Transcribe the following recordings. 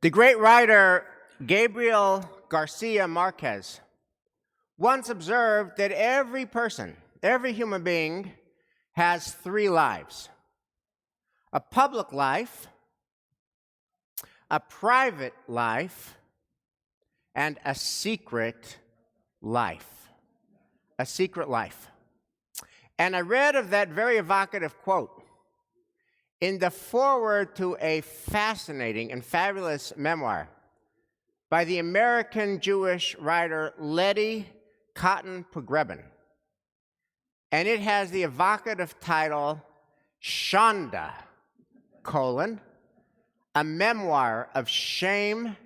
The great writer Gabriel Garcia Marquez once observed that every person, every human being, has three lives: a public life, a private life, and a secret life. A secret life. And I read of that very evocative quote in the foreword to a fascinating and fabulous memoir by the American Jewish writer Letty Cottin Pogrebin. And it has the evocative title, Shanda, a memoir of shame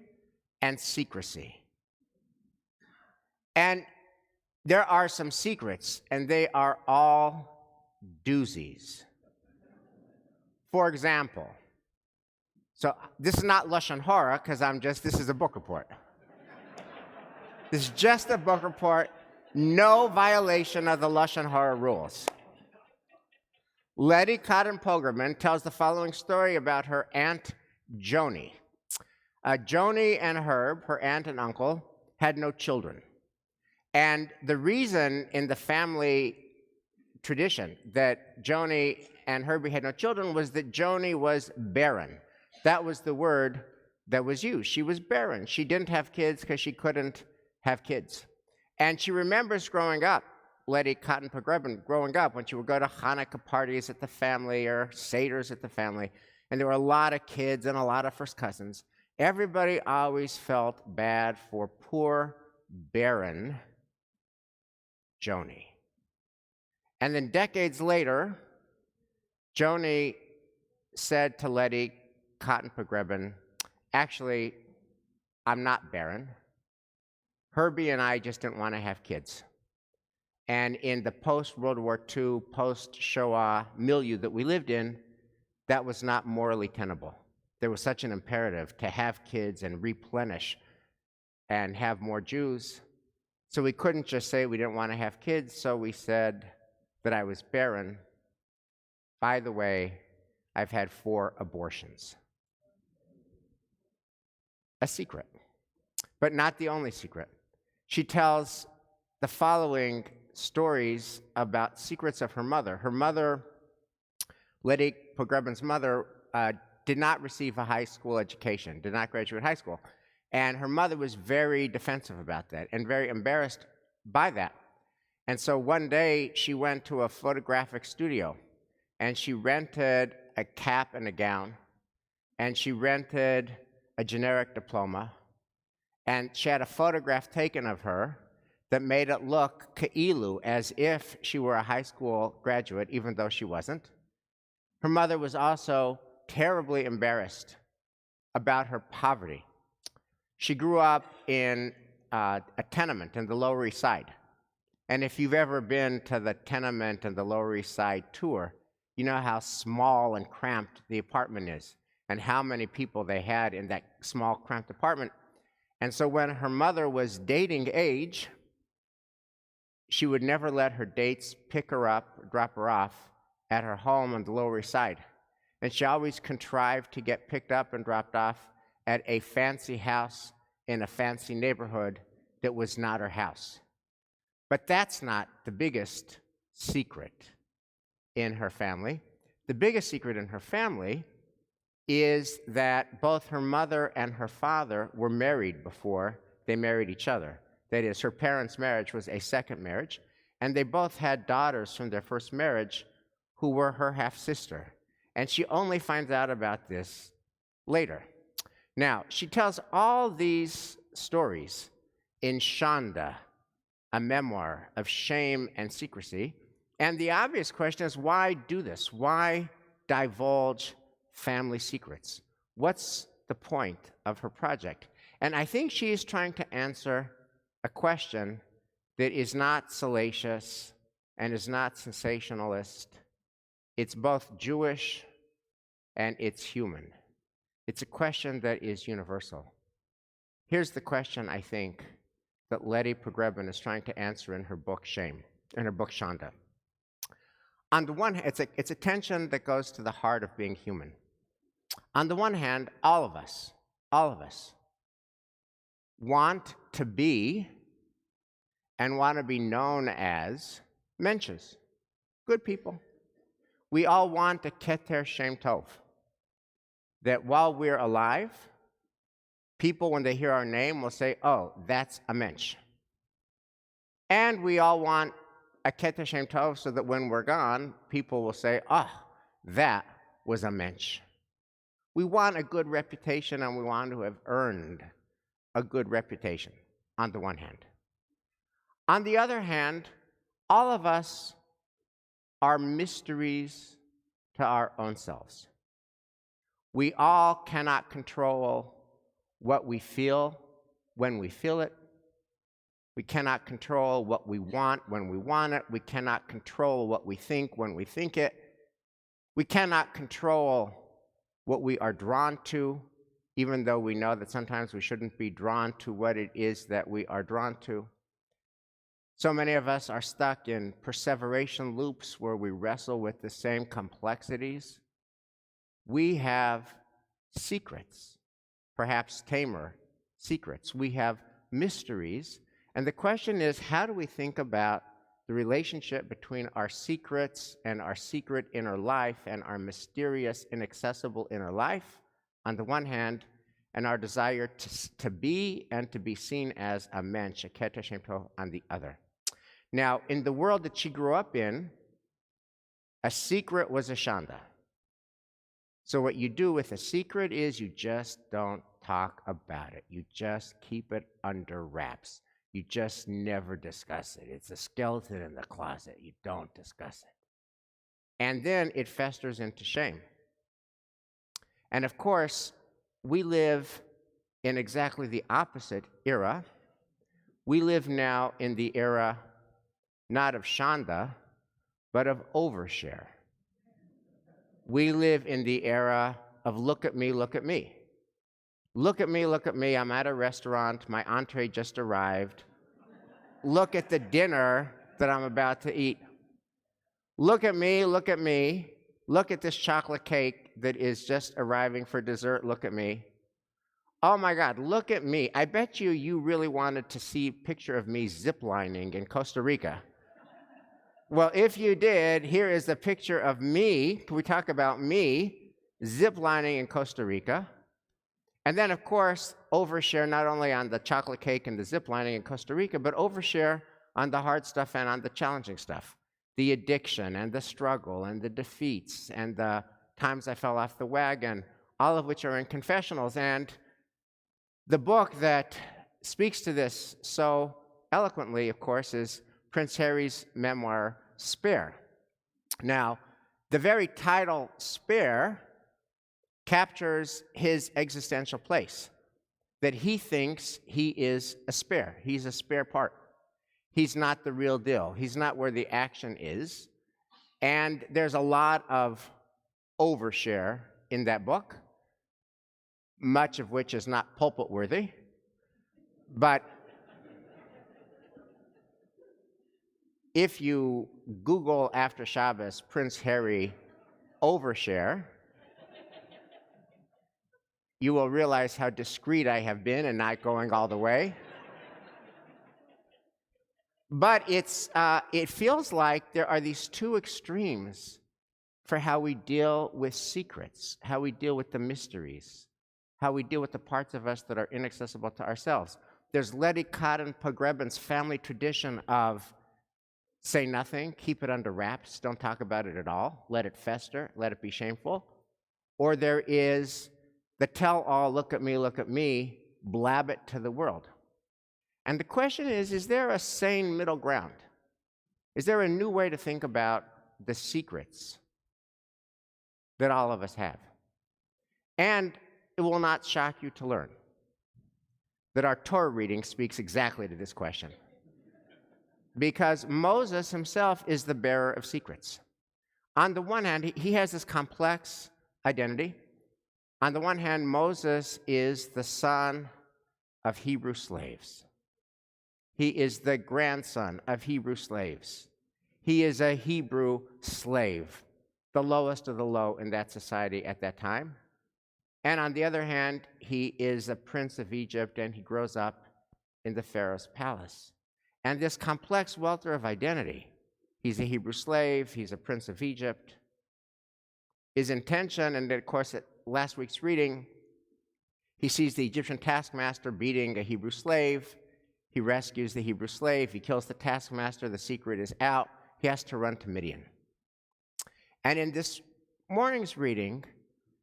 and secrecy. And there are some secrets, and they are all doozies. For example, so this is not Lashon Hara, because this is a book report. This is just a book report, no violation of the Lashon Hara rules. Letty Cottin Pogrebin tells the following story about her aunt Joni. Joni and Herb, her aunt and uncle, had no children. And the reason in the family tradition that Joni and Herbie had no children was that Joni was barren. That was the word that was used. She was barren. She didn't have kids because she couldn't have kids. And she remembers growing up, Letty Cottin Pogrebin, growing up when she would go to Hanukkah parties at the family or Seders at the family, and there were a lot of kids and a lot of first cousins. Everybody always felt bad for poor, barren Joni. And then decades later, Joni said to Letty Cottin Pogrebin, actually, I'm not barren. Herbie and I just didn't want to have kids. And in the post-World War II, post-Shoah milieu that we lived in, that was not morally tenable. There was such an imperative to have kids and replenish and have more Jews. So we couldn't just say we didn't want to have kids, so we said that I was barren. By the way, I've had 4 abortions. A secret, but not the only secret. She tells the following stories about secrets of her mother. Her mother, Letty Pogrebin's mother, did not receive a high school education, did not graduate high school. And her mother was very defensive about that and very embarrassed by that. And so one day she went to a photographic studio and she rented a cap and a gown, and she rented a generic diploma, and she had a photograph taken of her that made it look keilu, as if she were a high school graduate, even though she wasn't. Her mother was also terribly embarrassed about her poverty. She grew up in a tenement in the Lower East Side. And if you've ever been to the tenement and the Lower East Side tour, you know how small and cramped the apartment is and how many people they had in that small, cramped apartment. And so when her mother was dating age, she would never let her dates pick her up, drop her off at her home on the Lower East Side. And she always contrived to get picked up and dropped off at a fancy house in a fancy neighborhood that was not her house. But that's not the biggest secret in her family. The biggest secret in her family is that both her mother and her father were married before they married each other. That is, her parents' marriage was a second marriage, and they both had daughters from their first marriage who were her half-sister. And she only finds out about this later. Now, she tells all these stories in Shanda, a memoir of shame and secrecy. And the obvious question is, why do this? Why divulge family secrets? What's the point of her project? And I think she is trying to answer a question that is not salacious and is not sensationalist. It's both Jewish and it's human. It's a question that is universal. Here's the question, I think, that Letty Pogrebin is trying to answer in her book Shanda. On the one hand, it's a tension that goes to the heart of being human. On the one hand, all of us, all of us, want to be and want to be known as mensches, good people. We all want a keter shem tov, that while we're alive, people, when they hear our name, will say, oh, that's a mensch. And we all want a keter shem tov so that when we're gone, people will say, oh, that was a mensch. We want a good reputation, and we want to have earned a good reputation, on the one hand. On the other hand, all of us are mysteries to our own selves. We all cannot control what we feel when we feel it. We cannot control what we want when we want it. We cannot control what we think when we think it. We cannot control what we are drawn to, even though we know that sometimes we shouldn't be drawn to what it is that we are drawn to. So many of us are stuck in perseveration loops where we wrestle with the same complexities. We have secrets, perhaps tamer secrets. We have mysteries. And the question is, how do we think about the relationship between our secrets and our secret inner life and our mysterious, inaccessible inner life on the one hand, and our desire to be and to be seen as a mensch, a keter shem tov, on the other. Now, in the world that she grew up in, a secret was a shanda. So what you do with a secret is you just don't talk about it. You just keep it under wraps. You just never discuss it. It's a skeleton in the closet. You don't discuss it. And then it festers into shame. And of course, we live in exactly the opposite era. We live now in the era not of Shanda, but of overshare. We live in the era of look at me, look at me. Look at me, look at me. I'm at a restaurant. My entree just arrived. Look at the dinner that I'm about to eat. Look at me, look at me. Look at this chocolate cake that is just arriving for dessert. Look at me. Oh my God, look at me. I bet you really wanted to see a picture of me ziplining in Costa Rica. Well, if you did, here is the picture of me. Can we talk about me ziplining in Costa Rica? And then, of course, overshare not only on the chocolate cake and the ziplining in Costa Rica, but overshare on the hard stuff and on the challenging stuff. The addiction and the struggle and the defeats and the times I fell off the wagon, all of which are in confessionals. And the book that speaks to this so eloquently, of course, is Prince Harry's memoir, Spare. Now, the very title, Spare, captures his existential place, that he thinks he is a spare. He's a spare part. He's not the real deal. He's not where the action is. And there's a lot of overshare in that book, much of which is not pulpit worthy. But if you Google after Shabbos Prince Harry overshare, you will realize how discreet I have been and not going all the way. But it feels like there are these two extremes for how we deal with secrets, how we deal with the mysteries, how we deal with the parts of us that are inaccessible to ourselves. There's Letty Cottin Pogrebin's family tradition of say nothing, keep it under wraps, don't talk about it at all, let it fester, let it be shameful. Or there is the tell-all, look at me, blab it to the world. And the question is there a sane middle ground? Is there a new way to think about the secrets that all of us have? And it will not shock you to learn that our Torah reading speaks exactly to this question. Because Moses himself is the bearer of secrets. On the one hand, he has this complex identity. On the one hand, Moses is the son of Hebrew slaves. He is the grandson of Hebrew slaves. He is a Hebrew slave, the lowest of the low in that society at that time. And on the other hand, he is a prince of Egypt, and he grows up in the Pharaoh's palace. And this complex welter of identity, he's a Hebrew slave, he's a prince of Egypt, his intention, and of course at last week's reading, he sees the Egyptian taskmaster beating a Hebrew slave. He rescues the Hebrew slave. He kills the taskmaster. The secret is out. He has to run to Midian. And in this morning's reading,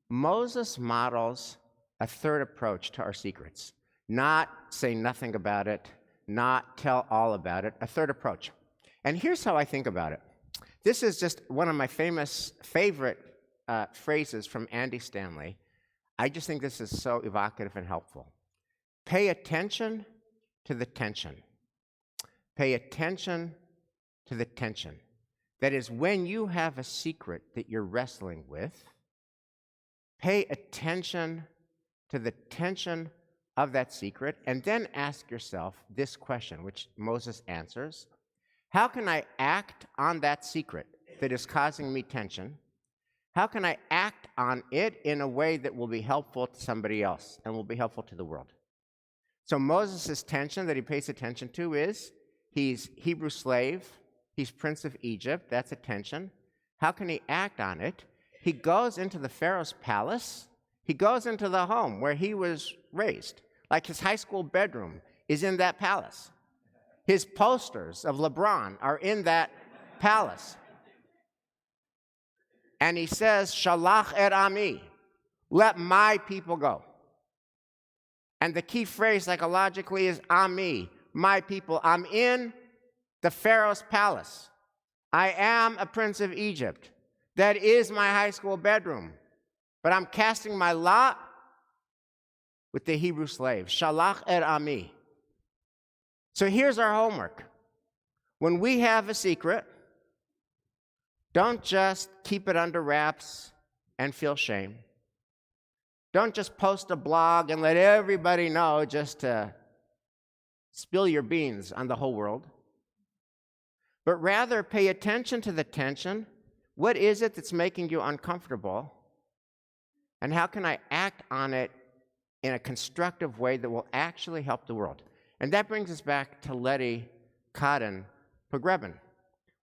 Moses models a third approach to our secrets. Not say nothing about it, not tell all about it, a third approach. And here's how I think about it. This is just one of my favorite phrases from Andy Stanley. I just think this is so evocative and helpful. Pay attention to the tension. Pay attention to the tension. That is, when you have a secret that you're wrestling with, pay attention to the tension of that secret, and then ask yourself this question, which Moses answers. How can I act on that secret that is causing me tension? How can I act on it in a way that will be helpful to somebody else and will be helpful to the world? So Moses' tension that he pays attention to is he's Hebrew slave, he's prince of Egypt, that's a tension. How can he act on it? He goes into the Pharaoh's palace. He goes into the home where he was raised. Like his high school bedroom is in that palace. His posters of LeBron are in that palace. And he says, Shalach et ami, let my people go. And the key phrase psychologically is ami, my people. I'm in the Pharaoh's palace. I am a prince of Egypt. That is my high school bedroom. But I'm casting my lot with the Hebrew slave. Shalach et ami. So here's our homework. When we have a secret, don't just keep it under wraps and feel shame. Don't just post a blog and let everybody know just to spill your beans on the whole world. But rather pay attention to the tension. What is it that's making you uncomfortable? And how can I act on it in a constructive way that will actually help the world? And that brings us back to Letty Cottin Pogrebin.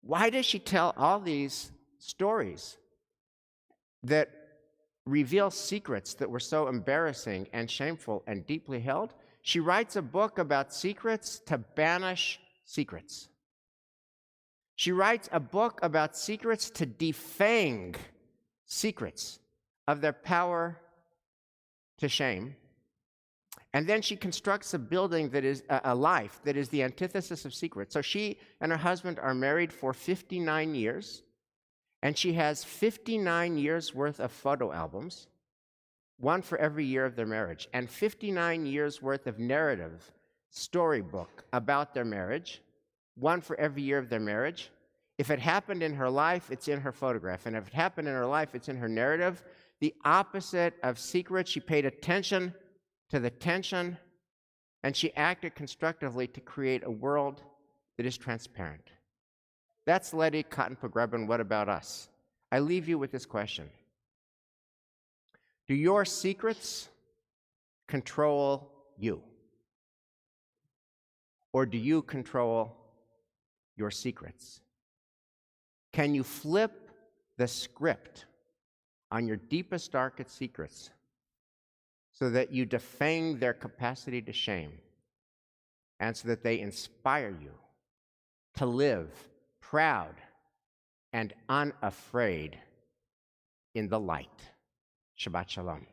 Why does she tell all these stories that reveal secrets that were so embarrassing and shameful and deeply held? She writes a book about secrets to banish secrets. She writes a book about secrets to defang secrets of their power to shame. And then she constructs a building that is a life that is the antithesis of secrets. So she and her husband are married for 59 years, and she has 59 years worth of photo albums, one for every year of their marriage, and 59 years worth of narrative storybook about their marriage, one for every year of their marriage. If it happened in her life, it's in her photograph. And if it happened in her life, it's in her narrative. The opposite of secrets, she paid attention to the tension, and she acted constructively to create a world that is transparent. That's Letty Cottin Pogrebin. What about us? I leave you with this question. Do your secrets control you? Or do you control your secrets? Can you flip the script on your deepest, darkest secrets so that you defang their capacity to shame, and so that they inspire you to live proud and unafraid in the light? Shabbat Shalom.